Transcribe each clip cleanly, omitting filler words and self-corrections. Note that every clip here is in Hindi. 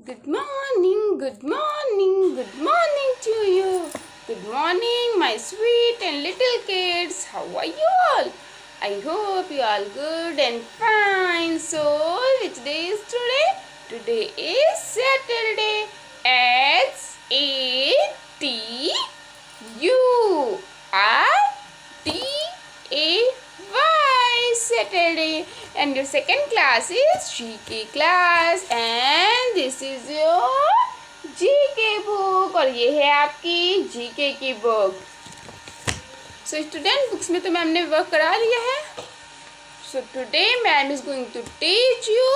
Good morning, good morning, good morning to you. Good morning, my sweet and little kids. How are you all? I hope you are good and fine. So, which day is today? Today is Saturday. Saturday. Saturday. And your second class is GK class. And this is your GK book. और ये है आपकी GK की बुक. So student, books में तो मैम ने वर्क करा लिया है. So today ma'am is going to teach you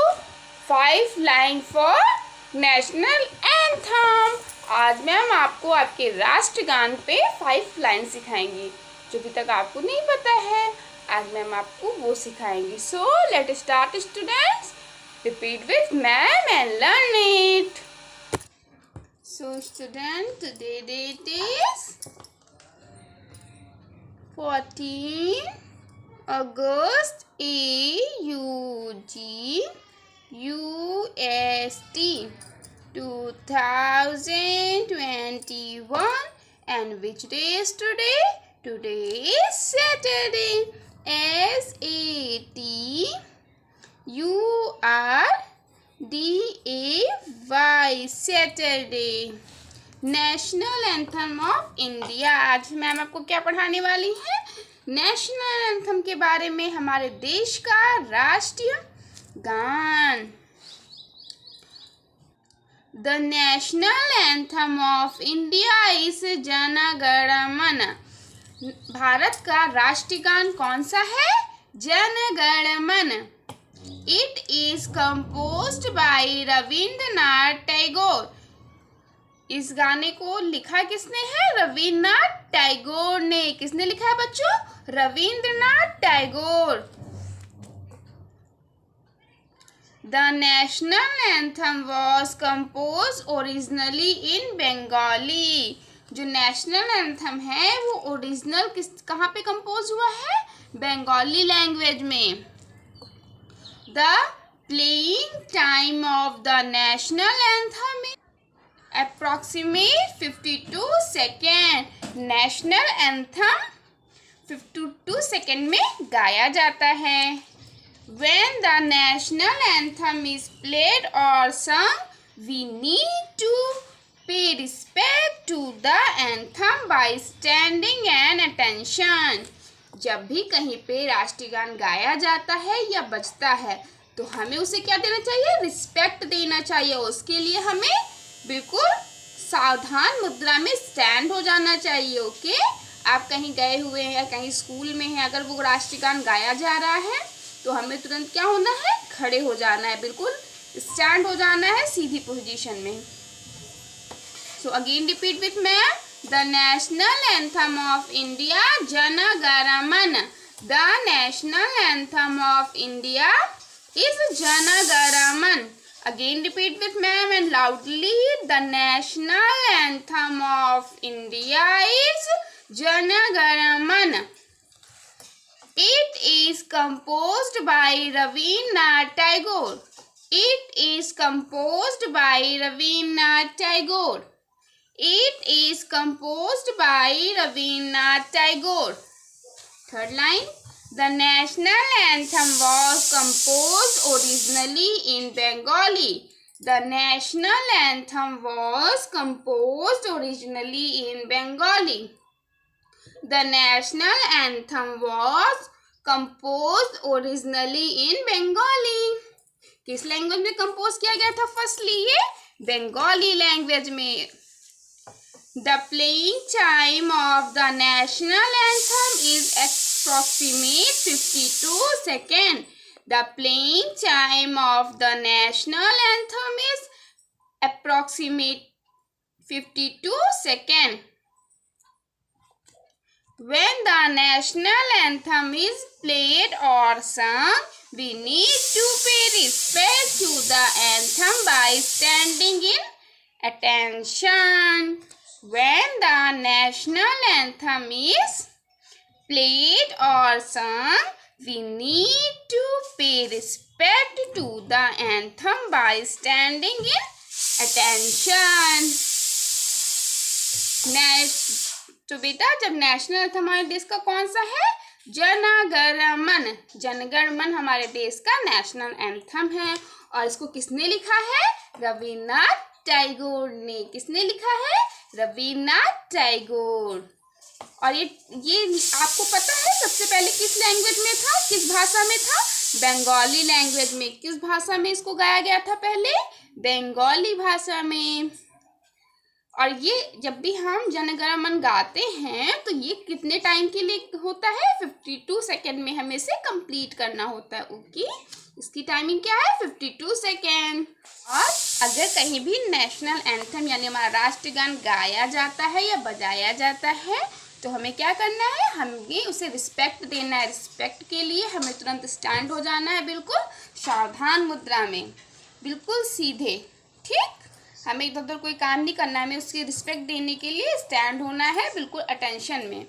5 lines for national anthem. आज मैम आपको आपके राष्ट्रगान पे 5 लाइन सिखाएंगी जो अभी तक आपको नहीं पता है. आज मैम आपको वो सिखाएंगी. So let start students. Repeat with ma'am and learn it. So student, today date is 14 August AUGUST 2021. And which day is today? Today is Saturday. SATURDAY. Saturday. National anthem of India. आज मैम आपको क्या पढ़ाने वाली है? नेशनल एंथम के बारे में, हमारे देश का राष्ट्रीय गान. The national anthem of India is Jana Gana मन. भारत का राष्ट्रीय गान कौन सा है? जन गण मन. It is composed bye Rabindranath Tagore. इस गाने को लिखा किसने है? रविंद्रनाथ टैगोर ने. किसने लिखा है बच्चों? Rabindranath Tagore. The national anthem was compose originally in Bengali. जो नेशनल एंथम है वो ओरिजिनल कहाँ पे कंपोज हुआ है? बंगाली लैंग्वेज में. The playing time of the national anthem is approximate 52 second. National anthem 52 second में गाया जाता है. When the national anthem is played or sung, we need to pay respect to the anthem by standing and attention. जब भी कहीं पे राष्ट्रीय गान गाया जाता है या बजता है तो हमें उसे क्या देना चाहिए? रिस्पेक्ट देना चाहिए. उसके लिए हमें बिल्कुल सावधान मुद्रा में स्टैंड हो जाना चाहिए. ओके, आप कहीं गए हुए हैं या कहीं स्कूल में हैं, अगर वो राष्ट्रीय गान गाया जा रहा है तो हमें तुरंत क्या होना है? खड़े हो जाना है. बिल्कुल स्टैंड हो जाना है सीधी पोजीशन में. So again repeat with ma'am. The national anthem of India Jana Gana मन. The national anthem of India is Jana Gana मन. Again repeat with ma'am and loudly. The national anthem of India is Jana Gana Mana. It is composed by Rabindranath Tagore. It is composed by Rabindranath Tagore. It is composed by Rabindranath Tagore. Third line. The national anthem was composed originally in Bengali. The national anthem was composed originally in Bengali. The national anthem was composed originally in Bengali. किस लैंग्वेज में कंपोज किया गया था? फर्स्टली ये बंगाली लैंग्वेज में. The playing time of the national anthem is approximate 52 seconds. The playing time of the national anthem is approximate 52 seconds. When the national anthem is played or sung, we need to pay respect to the anthem by standing in attention. When the national anthem is played or sung, we need to pay respect to the anthem by standing in attention. तो बेटा जब नेशनल एंथम हमारे देश का कौन सा है, जनगणमन। जनगणमन हमारे देश का नेशनल एंथम है। और इसको किसने लिखा है, रविन्द्रनाथ टैगोर ने। किसने लिखा है, रविन्द्रनाथ टैगोर। और ये आपको पता है सबसे पहले किस लैंग्वेज में था, किस भाषा में था, बंगाली लैंग्वेज में। किस भाषा में इसको गाया गया था पहले, बंगाली भाषा में। और ये जब भी हम जनगणमन गाते हैं तो ये कितने टाइम के लिए होता है, 52 सेकेंड में हमें इसे कंप्लीट करना होता है। ओके, इसकी टाइमिंग क्या है, 52 सेकेंड। और अगर कहीं भी नेशनल एंथम यानी हमारा राष्ट्रगान गाया जाता है या बजाया जाता है तो हमें क्या करना है, हमें उसे रिस्पेक्ट देना है। रिस्पेक्ट के लिए हमें तुरंत स्टैंड हो जाना है, बिल्कुल सावधान मुद्रा में, बिल्कुल सीधे। ठीक, हमें इधर उधर कोई काम नहीं करना है, हमें उसकी रिस्पेक्ट देने के लिए स्टैंड होना है, बिल्कुल अटेंशन में।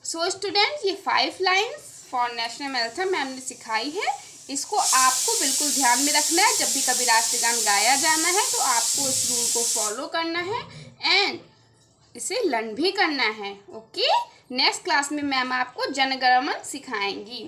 सो स्टूडेंट, ये 5 lines for national anthem ma'am ने सिखाई है। इसको आपको बिल्कुल ध्यान में रखना है। जब भी कभी राष्ट्रगान गाया जाना है तो आपको इस रूल को फॉलो करना है एंड इसे लर्न भी करना है। ओके, नेक्स्ट क्लास में मैम आपको जनगणमन सिखाएंगी।